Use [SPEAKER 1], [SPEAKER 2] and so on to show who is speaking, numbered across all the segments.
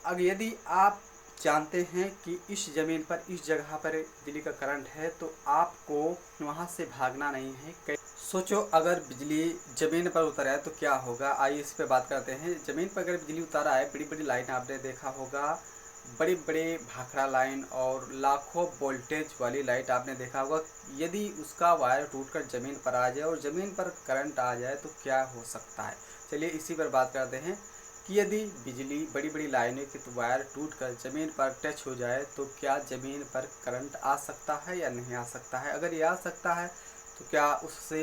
[SPEAKER 1] अब यदि आप जानते हैं कि इस ज़मीन पर इस जगह पर बिजली का करंट है तो आपको वहाँ से भागना नहीं है। सोचो अगर बिजली ज़मीन पर उतर आए तो क्या होगा। आइए इस पे बात करते हैं। ज़मीन पर अगर बिजली उतर आए, बड़ी बड़ी लाइन आपने देखा होगा, बड़ी बड़ी भाखड़ा लाइन और लाखों वोल्टेज वाली लाइट आपने देखा होगा। यदि उसका वायर टूटकर ज़मीन पर आ जाए और ज़मीन पर करंट आ जाए तो क्या हो सकता है। चलिए इसी पर बात करते हैं कि यदि बिजली बड़ी बड़ी लाइनों के वायर टूटकर ज़मीन पर टच हो जाए तो क्या ज़मीन पर करंट आ सकता है या नहीं आ सकता है। अगर ये आ सकता है तो क्या उससे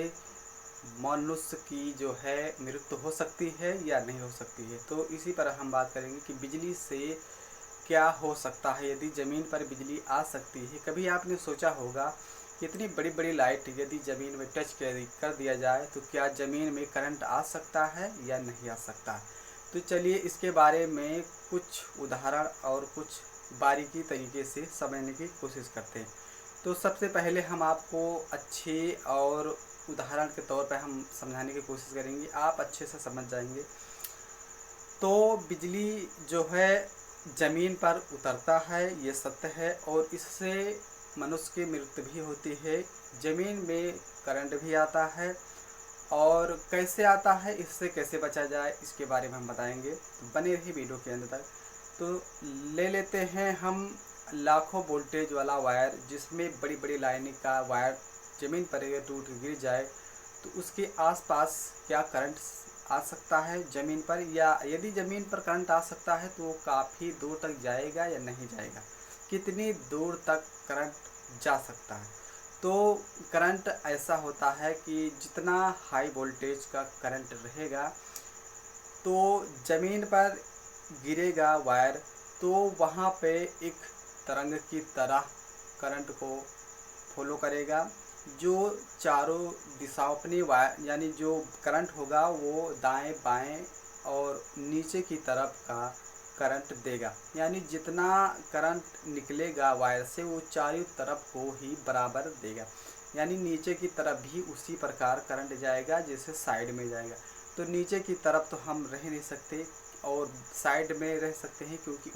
[SPEAKER 1] मनुष्य की जो है मृत्यु हो सकती है या नहीं हो सकती है। तो इसी पर हम बात करेंगे कि बिजली से क्या हो सकता है। यदि ज़मीन पर बिजली आ सकती है, कभी आपने सोचा होगा इतनी बड़ी बड़ी लाइट यदि ज़मीन में टच कर दिया जाए तो क्या ज़मीन में करंट आ सकता है या नहीं आ सकता। तो चलिए इसके बारे में कुछ उदाहरण और कुछ बारीकी तरीके से समझने की कोशिश करते हैं। तो सबसे पहले हम आपको अच्छे और उदाहरण के तौर पर हम समझाने की कोशिश करेंगे, आप अच्छे से समझ जाएंगे। तो बिजली जो है ज़मीन पर उतरता है, ये सत्य है, और इससे मनुष्य की मृत्यु भी होती है। ज़मीन में करंट भी आता है, और कैसे आता है, इससे कैसे बचा जाए, इसके बारे में हम बताएंगे। तो बने रहिए वीडियो के अंत तक। तो ले लेते हैं हम लाखों वोल्टेज वाला वायर, जिसमें बड़ी बड़ी लाइनिंग का वायर ज़मीन पर अगर टूट गिर जाए तो उसके आसपास क्या करंट आ सकता है ज़मीन पर, या यदि ज़मीन पर करंट आ सकता है तो वो काफ़ी दूर तक जाएगा या नहीं जाएगा, कितनी दूर तक करंट जा सकता है। तो करंट ऐसा होता है कि जितना हाई वोल्टेज का करंट रहेगा तो ज़मीन पर गिरेगा वायर, तो वहाँ पे एक तरंग की तरह करंट को फॉलो करेगा, जो चारों दिशाओं अपनी वायर, यानी जो करंट होगा वो दाएं बाएं और नीचे की तरफ का करंट देगा। यानी जितना करंट निकलेगा वायर से वो चारों तरफ को ही बराबर देगा। यानी नीचे की तरफ भी उसी प्रकार करंट जाएगा जैसे साइड में जाएगा। तो नीचे की तरफ तो हम रह नहीं सकते और साइड में रह सकते हैं, क्योंकि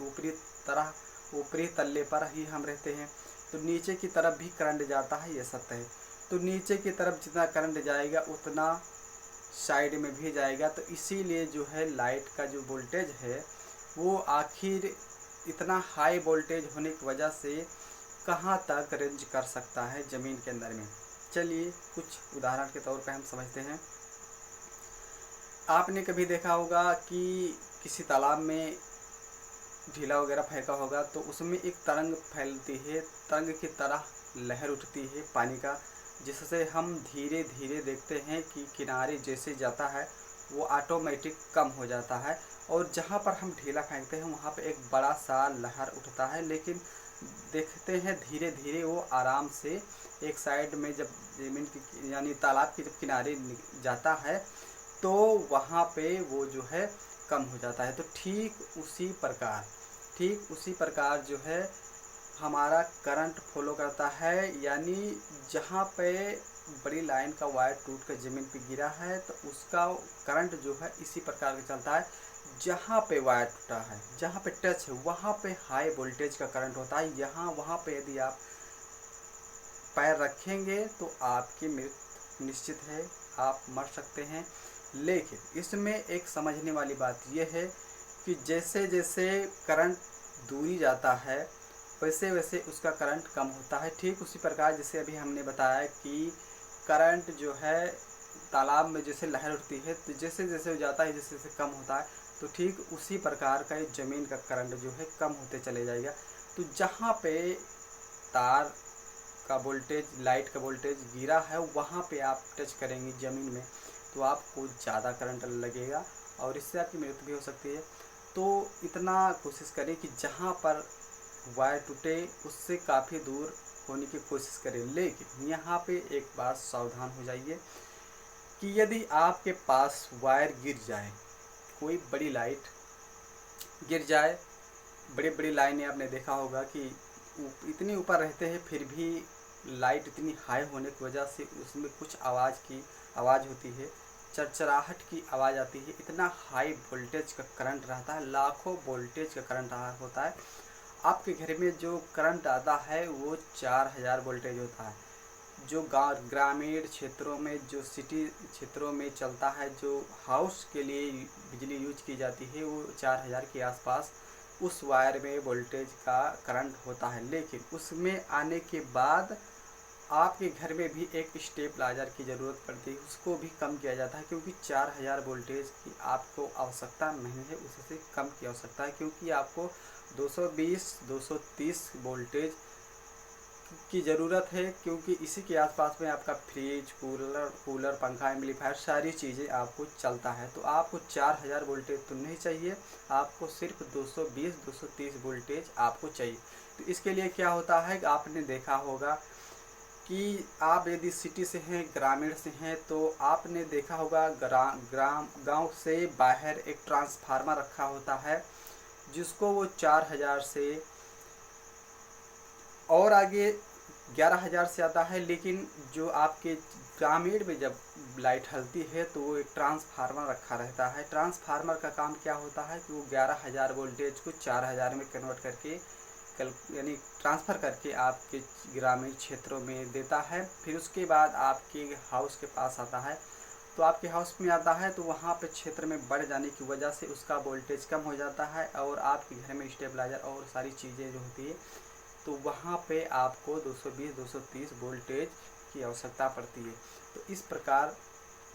[SPEAKER 1] ऊपरी तल्ले पर ही हम रहते हैं। तो नीचे की तरफ भी करंट जाता है, ये सत्य है। तो नीचे की तरफ जितना करंट जाएगा उतना साइड में भी जाएगा। तो इसीलिए जो है लाइट का जो वोल्टेज है वो आखिर इतना हाई वोल्टेज होने की वजह से कहाँ तक रेंज कर सकता है ज़मीन के अंदर में। चलिए कुछ उदाहरण के तौर पर हम समझते हैं। आपने कभी देखा होगा कि किसी तालाब में ढीला वगैरह फेंका होगा तो उसमें एक तरंग फैलती है, तरंग की तरह लहर उठती है पानी का, जिससे हम धीरे धीरे देखते हैं कि किनारे जैसे जाता है वो ऑटोमेटिक कम हो जाता है, और जहाँ पर हम ढीला फेंकते हैं वहाँ पे एक बड़ा सा लहर उठता है। लेकिन देखते हैं धीरे धीरे वो आराम से एक साइड में, जब ज़मीन की यानी तालाब के जब किनारे जाता है तो वहाँ पे वो जो है कम हो जाता है। तो ठीक उसी प्रकार जो है हमारा करंट फॉलो करता है। यानी जहाँ पे बड़ी लाइन का वायर टूट कर ज़मीन पे गिरा है तो उसका करंट जो है इसी प्रकार का चलता है। जहाँ पे वायर टूटा है, जहाँ पे टच है, वहाँ पे हाई वोल्टेज का करंट होता है। वहाँ पे यदि आप पैर रखेंगे तो आपकी मृत्यु निश्चित है, आप मर सकते हैं। लेकिन इसमें एक समझने वाली बात यह है कि जैसे जैसे करंट दूरी जाता है वैसे वैसे उसका करंट कम होता है। ठीक उसी प्रकार जैसे अभी हमने बताया कि करंट जो है तालाब में जैसे लहर उठती है तो जैसे जैसे जाता है जैसे जैसे कम होता है, तो ठीक उसी प्रकार का ज़मीन का करंट जो है कम होते चले जाएगा। तो जहाँ पे तार का वोल्टेज, लाइट का वोल्टेज गिरा है, वहाँ पे आप टच करेंगे ज़मीन में तो आपको ज़्यादा करंट लगेगा और इससे आपकी मृत्यु भी हो सकती है। तो इतना कोशिश करें कि जहाँ पर वायर टूटे उससे काफ़ी दूर होने की कोशिश करें। लेकिन यहाँ पे एक बात सावधान हो जाइए कि यदि आपके पास वायर गिर जाए, कोई बड़ी लाइट गिर जाए, बड़ी बड़ी लाइनें आपने देखा होगा कि इतनी ऊपर रहते हैं फिर भी लाइट इतनी हाई होने की वजह से उसमें कुछ आवाज़ होती है, चरचराहट की आवाज़ आती है, इतना हाई वोल्टेज का करंट रहता है, लाखों वोल्टेज का करंट होता है। आपके घर में जो करंट आता है वो 4000 वोल्टेज होता है। जो गाँव ग्रामीण क्षेत्रों में, जो सिटी क्षेत्रों में चलता है, जो हाउस के लिए बिजली यूज की जाती है, वो 4000 के आसपास उस वायर में वोल्टेज का करंट होता है। लेकिन उसमें आने के बाद आपके घर में भी एक स्टेबलाइजर की ज़रूरत पड़ती है, उसको भी कम किया जाता है, क्योंकि 4000 वोल्टेज की आपको आवश्यकता नहीं है, उससे कम की आवश्यकता है, क्योंकि आपको 220-230 वोल्टेज की ज़रूरत है, क्योंकि इसी के आसपास में आपका फ्रिज, कूलर, पंखा, एम्पलीफायर सारी चीज़ें आपको चलता है। तो आपको 4000 वोल्टेज तो नहीं चाहिए, आपको सिर्फ 220-230 वोल्टेज आपको चाहिए। तो इसके लिए क्या होता है, आपने देखा होगा कि आप यदि सिटी से हैं, ग्रामीण से हैं, तो आपने देखा होगा गांव से बाहर एक ट्रांसफार्मर रखा होता है, जिसको वो 4000 से और आगे 11000 से आता है। लेकिन जो आपके ग्रामीण में जब लाइट हलती है तो वो एक ट्रांसफार्मर रखा रहता है। ट्रांसफार्मर का काम क्या होता है कि वो 11000 वोल्टेज को 4000 में कन्वर्ट करके यानी ट्रांसफ़र करके आपके ग्रामीण क्षेत्रों में देता है। फिर उसके बाद आपके हाउस के पास आता है, तो आपके हाउस में आता है तो वहाँ पे क्षेत्र में बढ़ जाने की वजह से उसका वोल्टेज कम हो जाता है, और आपके घर में स्टेबलाइजर और सारी चीज़ें जो होती है, तो वहाँ पे आपको 220-230 वोल्टेज की आवश्यकता पड़ती है। तो इस प्रकार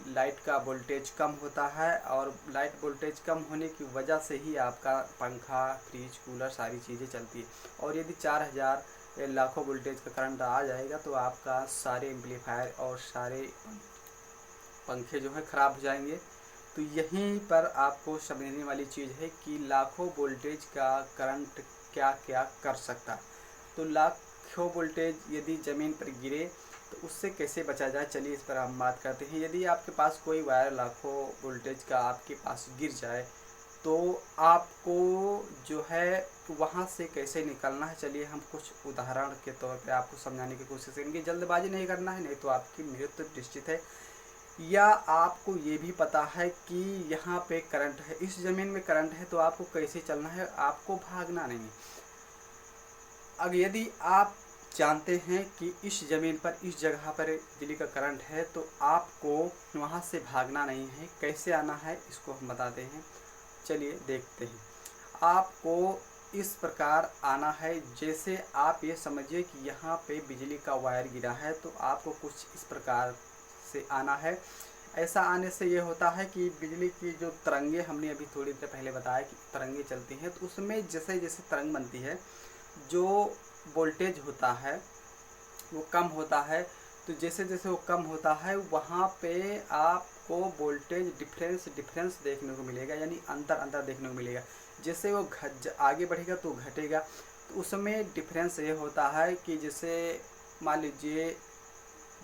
[SPEAKER 1] लाइट का वोल्टेज कम होता है, और लाइट वोल्टेज कम होने की वजह से ही आपका पंखा, फ्रिज, कूलर सारी चीज़ें चलती है। और यदि 4000 लाखों वोल्टेज का करंट आ जाएगा तो आपका सारे एम्पलीफायर और सारे पंखे जो है ख़राब हो जाएंगे। तो यहीं पर आपको समझने वाली चीज़ है कि लाखों वोल्टेज का करंट क्या क्या कर सकता है। तो लाखों वोल्टेज यदि ज़मीन पर गिरे तो उससे कैसे बचा जाए, चलिए इस पर हम बात करते हैं। यदि आपके पास कोई वायर लाखों वोल्टेज का आपके पास गिर जाए तो आपको जो है वहाँ से कैसे निकलना है, चलिए हम कुछ उदाहरण के तौर पे आपको समझाने की कोशिश करेंगे। जल्दबाजी नहीं करना है, नहीं तो आपकी मृत्यु निश्चित है। या आपको ये भी पता है कि यहाँ पे करंट है, इस ज़मीन में करंट है, तो आपको कैसे चलना है, आपको भागना नहीं। अब यदि आप जानते हैं कि इस ज़मीन पर, इस जगह पर बिजली का करंट है, तो आपको वहाँ से भागना नहीं है, कैसे आना है इसको हम बताते हैं। चलिए देखते हैं। आपको इस प्रकार आना है, जैसे आप ये समझिए कि यहाँ पे बिजली का वायर गिरा है, तो आपको कुछ इस प्रकार से आना है। ऐसा आने से ये होता है कि बिजली की जो तरंगे, हमने अभी थोड़ी देर पहले बताया कि तरंगे चलती हैं, तो उसमें जैसे जैसे तरंग बनती है, जो वोल्टेज होता है वो कम होता है। तो जैसे जैसे वो कम होता है वहाँ पे आपको वोल्टेज डिफरेंस देखने को मिलेगा, यानी अंतर देखने को मिलेगा। जैसे वो आगे बढ़ेगा तो घटेगा। तो उसमें डिफरेंस ये होता है कि जैसे मान लीजिए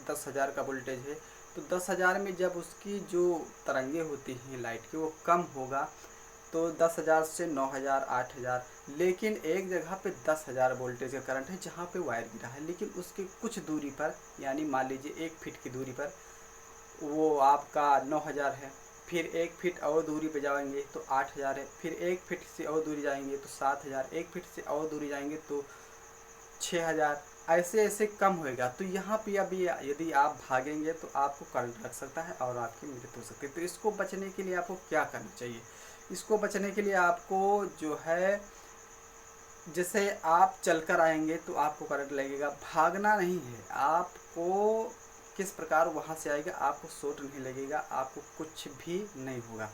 [SPEAKER 1] 10,000 का वोल्टेज है, तो 10,000 में जब उसकी जो तरंगे होती हैं लाइट की वो कम होगा, तो 10,000 से 9,000, 8,000। लेकिन एक जगह पे 10,000 वोल्टेज का करंट है जहाँ पे वायर गिरा है, लेकिन उसके कुछ दूरी पर, यानी मान लीजिए 1 फीट की दूरी पर वो आपका 9,000 है। फिर 1 फीट और दूरी पे जाएंगे तो 8,000 है। फिर 1 फीट से और दूरी जाएंगे तो 7,000। 1 फीट से और दूरी जाएंगे तो 6,000। ऐसे ऐसे कम होएगा। तो यहाँ पे अभी यदि आप भागेंगे तो आपको करंट लग सकता है और आपकी मृत्यु हो सकती है। तो इसको बचने के लिए आपको क्या करना चाहिए? इसको बचने के लिए आपको जो है, जैसे आप चलकर आएंगे तो आपको करंट लगेगा, भागना नहीं है आपको। किस प्रकार वहाँ से आएगा, आपको शॉट नहीं लगेगा, आपको कुछ भी नहीं होगा।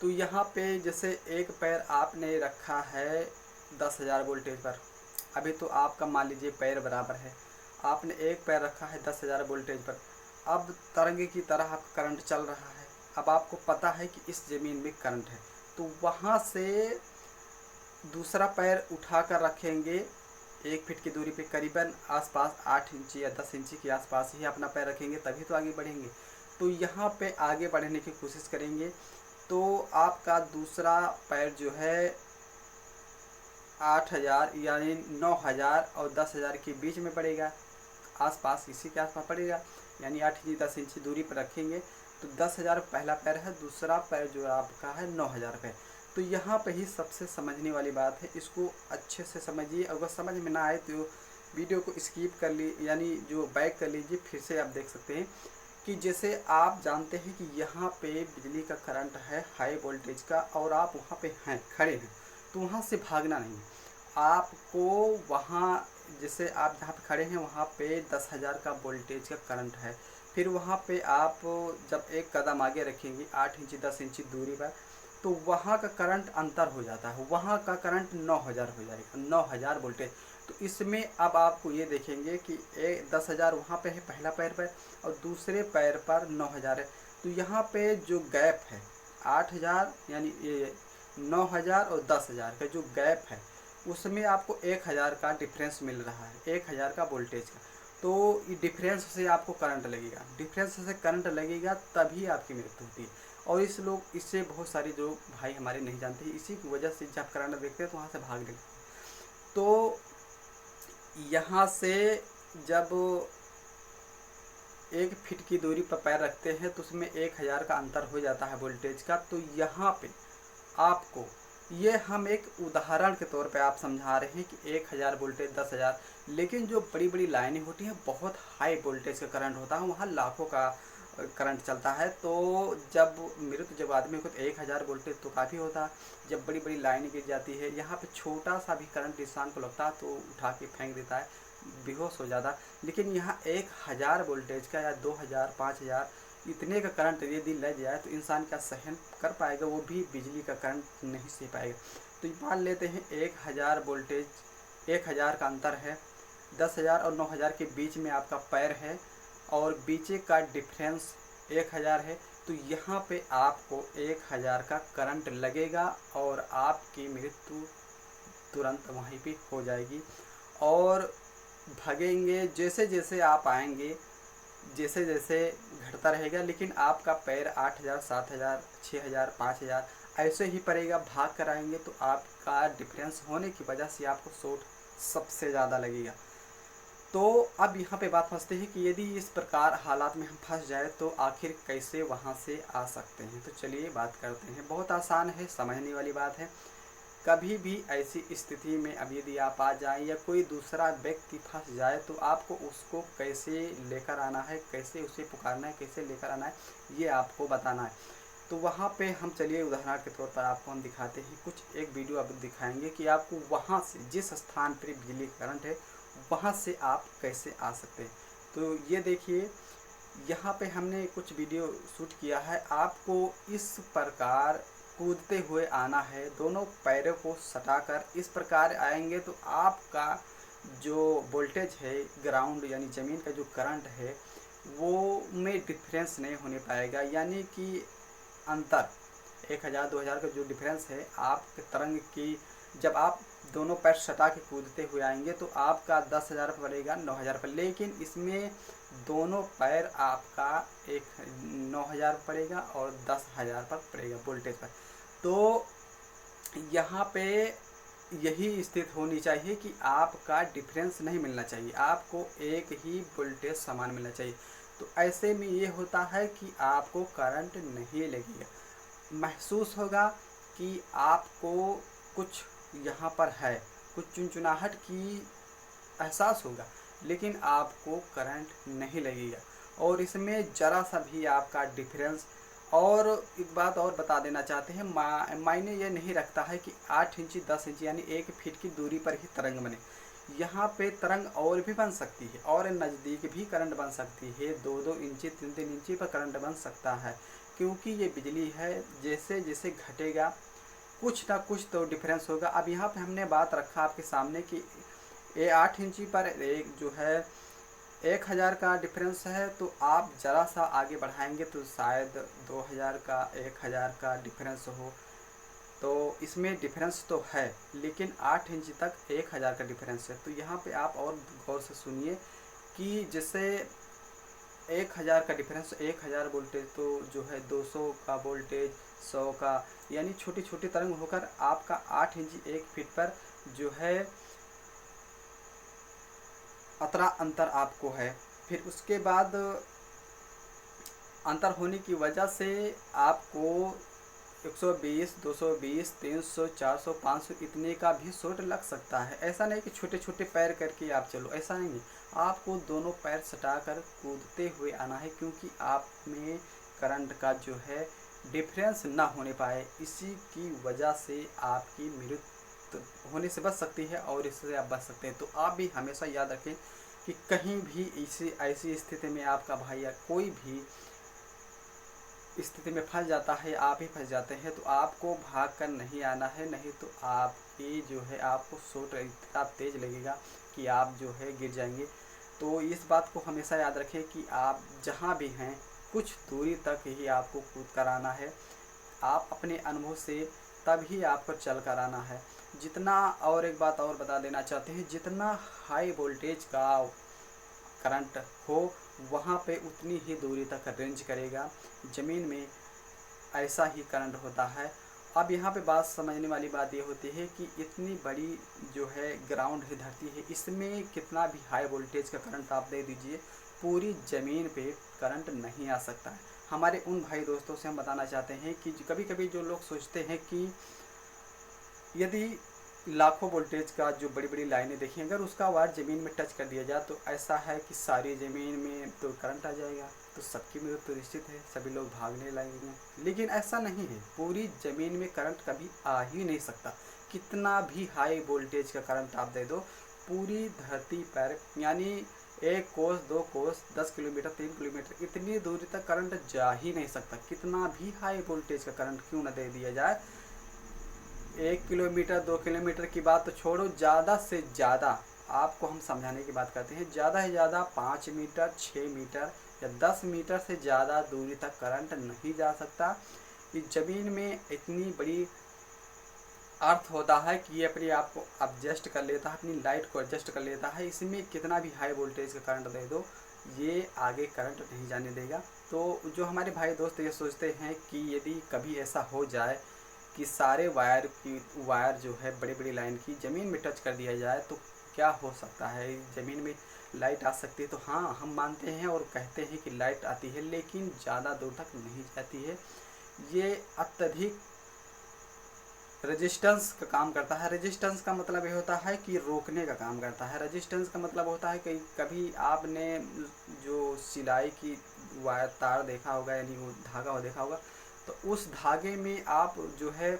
[SPEAKER 1] तो यहाँ पे जैसे एक पैर आपने रखा है 10,000 वोल्टेज पर, अभी तो आपका मान लीजिए पैर बराबर है, आपने एक पैर रखा है 10,000 वोल्टेज पर। अब तरंगे की तरह आपका करंट चल रहा है। अब आपको पता है कि इस ज़मीन में करंट है, तो वहाँ से दूसरा पैर उठा कर रखेंगे 1 फीट की दूरी पे, करीबन आसपास 8 इंची या 10 इंची के आसपास ही अपना पैर रखेंगे, तभी तो आगे बढ़ेंगे। तो यहाँ पे आगे बढ़ने की कोशिश करेंगे तो आपका दूसरा पैर जो है 8,000 यानी 9,000 और 10,000 के बीच में पड़ेगा, आसपास इसी के आसपास पड़ेगा, यानी 8 इंची 10 इंची दूरी पर रखेंगे। तो 10,000 पहला पैर है, दूसरा पैर जो आपका है 9,000 पे। तो यहाँ पे ही सबसे समझने वाली बात है, इसको अच्छे से समझिए। अगर समझ में ना आए तो वीडियो को स्किप कर ली, यानी जो बैक कर लीजिए, फिर से आप देख सकते हैं कि जैसे आप जानते हैं कि यहाँ पे बिजली का करंट है हाई वोल्टेज का, और आप वहाँ पे हैं, खड़े हैं, तो वहाँ से भागना नहीं है आपको। वहाँ जैसे आप जहाँ पे खड़े हैं वहाँ पे 10,000 का वोल्टेज का करंट है। फिर वहाँ पे आप जब एक कदम आगे रखेंगे 8 इंची 10 इंची दूरी पर, तो वहाँ का करंट अंतर हो जाता है, वहाँ का करंट 9,000 हो जाएगा, 9,000 वोल्टेज। तो इसमें अब आपको ये देखेंगे कि 10,000 वहाँ पे है पहला पैर पर, और दूसरे पैर पर 9,000 है। तो यहाँ पे जो गैप है 8,000, यानी ये 9,000 और 10,000 का जो गैप है, उसमें आपको 1,000 का डिफरेंस मिल रहा है, 1,000 का वोल्टेज का। तो ये डिफरेंस से आपको करंट लगेगा, डिफरेंस से करंट लगेगा तभी आपकी मृत्यु होती है। और इससे बहुत सारे जो भाई हमारे नहीं जानते, इसी की वजह से जब करंट देखते हैं तो वहाँ से भाग निकलते हैं। तो यहाँ से जब 1 फीट की दूरी पर पैर रखते हैं तो उसमें 1,000 का अंतर हो जाता है वोल्टेज का। तो यहाँ पे आपको ये हम एक उदाहरण के तौर पे आप समझा रहे हैं कि 1,000 वोल्टेज 10,000, लेकिन जो बड़ी बड़ी लाइनें होती हैं बहुत हाई वोल्टेज का करंट होता है, वहाँ लाखों का करंट चलता है। तो जब आदमी को 1,000 वोल्टेज तो काफ़ी होता है। जब बड़ी बड़ी लाइन गिर जाती है, यहाँ पे छोटा सा भी करंट इंसान को लगता है तो उठा के फेंक देता है, बेहोश हो जाता। लेकिन यहाँ 1,000 वोल्टेज का या 2,000 5,000 इतने का करंट यदि लग जाए तो इंसान क्या सहन कर पाएगा, वो भी बिजली का करंट नहीं सह पाएगा। तो मान लेते हैं 1,000 वोल्टेज, 1,000 का अंतर है, 10,000 और 9,000 के बीच में आपका पैर है, और बीचे का डिफरेंस 1,000 है। तो यहाँ पे आपको 1,000 का करंट लगेगा और आपकी मृत्यु तुरंत वहीं पे हो जाएगी। और भागेंगे जैसे जैसे आप आएंगे, जैसे जैसे घटता रहेगा, लेकिन आपका पैर 8,000 7,000 6,000 5,000 ऐसे ही पड़ेगा। भाग कर आएंगे तो आपका डिफरेंस होने की वजह से आपको चोट सबसे ज़्यादा लगेगा। तो अब यहाँ पे बात फंसते हैं कि यदि इस प्रकार हालात में हम फंस जाए तो आखिर कैसे वहाँ से आ सकते हैं। तो चलिए बात करते हैं। बहुत आसान है, समझने वाली बात है। कभी भी ऐसी स्थिति में अब यदि आप आ जाएं या कोई दूसरा व्यक्ति फंस जाए तो आपको उसको कैसे लेकर आना है, कैसे उसे पुकारना है, कैसे लेकर आना है, ये आपको बताना है। तो वहाँ पे हम चलिए उदाहरण के तौर पर आपको हम दिखाते हैं, कुछ एक वीडियो आप दिखाएंगे कि आपको वहाँ से जिस स्थान पर बिजली करंट है वहाँ से आप कैसे आ सकते हैं। तो ये देखिए, यहाँ पे हमने कुछ वीडियो शूट किया है। आपको इस प्रकार कूदते हुए आना है, दोनों पैरों को सटाकर इस प्रकार आएंगे तो आपका जो वोल्टेज है ग्राउंड यानी ज़मीन का जो करंट है वो में डिफरेंस नहीं होने पाएगा, यानी कि अंतर 1,000 2,000 का जो डिफरेंस है आपके तरंग की, जब आप दोनों पैर सटा के कूदते हुए आएंगे तो आपका 10,000 पर पड़ेगा 9,000 पर, लेकिन इसमें दोनों पैर आपका 9,000 पड़ेगा और 10,000 पर पड़ेगा वोल्टेज पर। तो यहाँ पे यही स्थिति होनी चाहिए कि आपका डिफरेंस नहीं मिलना चाहिए, आपको एक ही वोल्टेज समान मिलना चाहिए। तो ऐसे में ये होता है कि आपको करंट नहीं लगेगा, महसूस होगा कि आपको कुछ यहाँ पर है, कुछ चुनचुनाहट की एहसास होगा, लेकिन आपको करंट नहीं लगेगा। और इसमें ज़रा सा भी आपका डिफरेंस, और एक बात और बता देना चाहते हैं, मायने ये नहीं रखता है कि 8 इंची 10 इंची यानी 1 फीट की दूरी पर ही तरंग बने। यहाँ पे तरंग और भी बन सकती है, और नज़दीक भी करंट बन सकती है, 2-2 इंची 3-3 इंची पर करंट बन सकता है, क्योंकि ये बिजली है। जैसे जैसे घटेगा कुछ ना कुछ तो डिफरेंस होगा। अब यहाँ पे हमने बात रखा आपके सामने कि ये 8 इंची पर एक जो है 1,000 का डिफरेंस है, तो आप ज़रा सा आगे बढ़ाएंगे तो शायद 2,000 का 1,000 का डिफरेंस हो। तो इसमें डिफरेंस तो है, लेकिन 8 इंच तक 1,000 का डिफरेंस है। तो यहाँ पे आप और गौर से सुनिए कि जैसे 1,000 का डिफरेंस, 1,000 वोल्टेज तो जो है 200 का वोल्टेज, 100 का, यानी छोटी छोटी तरंग होकर आपका 8 इंच 1 फीट पर जो है अतरा अंतर आपको है। फिर उसके बाद अंतर होने की वजह से आपको 120, 220, 300, 400, 500 इतने का भी शॉट लग सकता है। ऐसा नहीं कि छोटे छोटे पैर करके आप चलो, ऐसा नहीं है। आपको दोनों पैर सटाकर कूदते हुए आना है, क्योंकि आप में करंट का जो है डिफरेंस ना होने पाए। इसी की वजह से आपकी मृत्यु होने से बच सकती है और इससे आप बच सकते हैं। तो आप भी हमेशा याद रखें कि कहीं भी ऐसी स्थिति में आपका भाई या कोई भी स्थिति में फंस जाता है, आप ही फंस जाते हैं, तो आपको भाग कर नहीं आना है, नहीं तो आपकी जो है आपको शॉट इतना तेज लगेगा कि आप जो है गिर जाएंगे। तो इस बात को हमेशा याद रखें कि आप जहाँ भी हैं कुछ दूरी तक ही आपको कूद कर आना है। आप अपने अनुभव से तभी आपको चल कर आना है। जितना, और एक बात और बता देना चाहते हैं, जितना हाई वोल्टेज का करंट हो वहाँ पे उतनी ही दूरी तक रेंज करेगा। ज़मीन में ऐसा ही करंट होता है। अब यहाँ पे बात समझने वाली बात ये होती है कि इतनी बड़ी जो है ग्राउंड है, धरती है, इसमें कितना भी हाई वोल्टेज का करंट आप दे दीजिए, पूरी ज़मीन पे करंट नहीं आ सकता है। हमारे उन भाई दोस्तों से हम बताना चाहते हैं कि कभी कभी जो लोग सोचते हैं कि यदि लाखों वोल्टेज का जो बड़ी बड़ी लाइनें देखी, अगर उसका वायर ज़मीन में टच कर दिया जाए तो ऐसा है कि सारी ज़मीन में तो करंट आ जाएगा, तो सबकी मृत्यु निश्चित है, सभी लोग भागने लगेंगे। लेकिन ऐसा नहीं है, पूरी ज़मीन में करंट कभी आ ही नहीं सकता। कितना भी हाई वोल्टेज का करंट आप दे दो, पूरी धरती पर यानी 1 कोस 2 कोस 10 किलोमीटर 3 किलोमीटर इतनी दूरी तक करंट जा ही नहीं सकता। कितना भी हाई वोल्टेज का करंट क्यों न दे दिया जाए, 1 किलोमीटर 2 किलोमीटर की बात तो छोड़ो, ज़्यादा से ज़्यादा आपको हम समझाने की बात करते हैं, ज़्यादा से ज़्यादा 5 मीटर 6 मीटर या 10 मीटर से ज़्यादा दूरी तक करंट नहीं जा सकता। इस ज़मीन में इतनी बड़ी अर्थ होता है कि ये अपने आप को एडजस्ट कर लेता है, अपनी लाइट को एडजस्ट कर लेता है। इसमें कितना भी हाई वोल्टेज का करंट दे दो, ये आगे करंट नहीं जाने देगा। तो जो हमारे भाई दोस्त ये सोचते हैं कि यदि कभी ऐसा हो जाए कि सारे वायर जो है बड़ी बड़ी लाइन की ज़मीन में टच कर दिया जाए तो क्या हो सकता है, ज़मीन में लाइट आ सकती है। तो हाँ, हम मानते हैं और कहते हैं कि लाइट आती है, लेकिन ज़्यादा दूर तक नहीं जाती है। ये अत्यधिक रेजिस्टेंस का काम करता है। रेजिस्टेंस का मतलब ये होता है कि रोकने का काम करता है। रेजिस्टेंस का मतलब होता है कि कभी आपने जो सिलाई की वायर तार देखा होगा, यानी वो धागा देखा होगा, तो उस धागे में आप जो है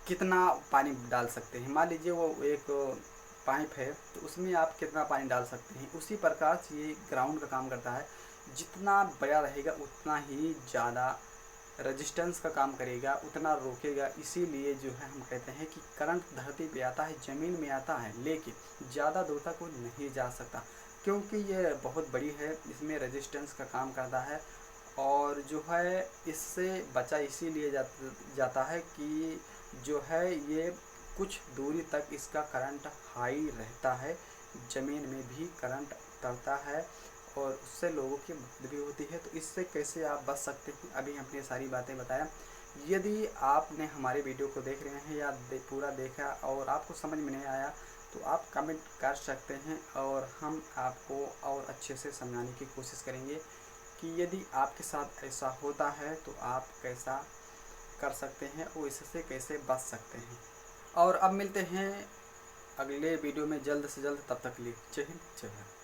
[SPEAKER 1] कितना पानी डाल सकते हैं। मान लीजिए वो एक पाइप है, तो उसमें आप कितना पानी डाल सकते हैं। उसी प्रकार से ये ग्राउंड का काम करता है, जितना बड़ा रहेगा उतना ही ज़्यादा रेजिस्टेंस का काम करेगा, उतना रोकेगा। इसीलिए जो है हम कहते हैं कि करंट धरती पे आता है, ज़मीन में आता है, लेकिन ज़्यादा दूर तक वो नहीं जा सकता, क्योंकि ये बहुत बड़ी है, इसमें रेजिस्टेंस का काम करता है। और जो है इससे बचा इसीलिए जाता है कि जो है ये कुछ दूरी तक इसका करंट हाई रहता है, ज़मीन में भी करंट उतरता है और उससे लोगों की मृत्यु भी होती है। तो इससे कैसे आप बच सकते हैं, अभी हमने सारी बातें बताया। यदि आपने हमारे वीडियो को देख रहे हैं या पूरा देखा और आपको समझ में नहीं आया तो आप कमेंट कर सकते हैं और हम आपको और अच्छे से समझाने की कोशिश करेंगे कि यदि आपके साथ ऐसा होता है तो आप कैसा कर सकते हैं और इससे कैसे बच सकते हैं। और अब मिलते हैं अगले वीडियो में जल्द से जल्द, तब तक के लिए जय हिंद जय भारत।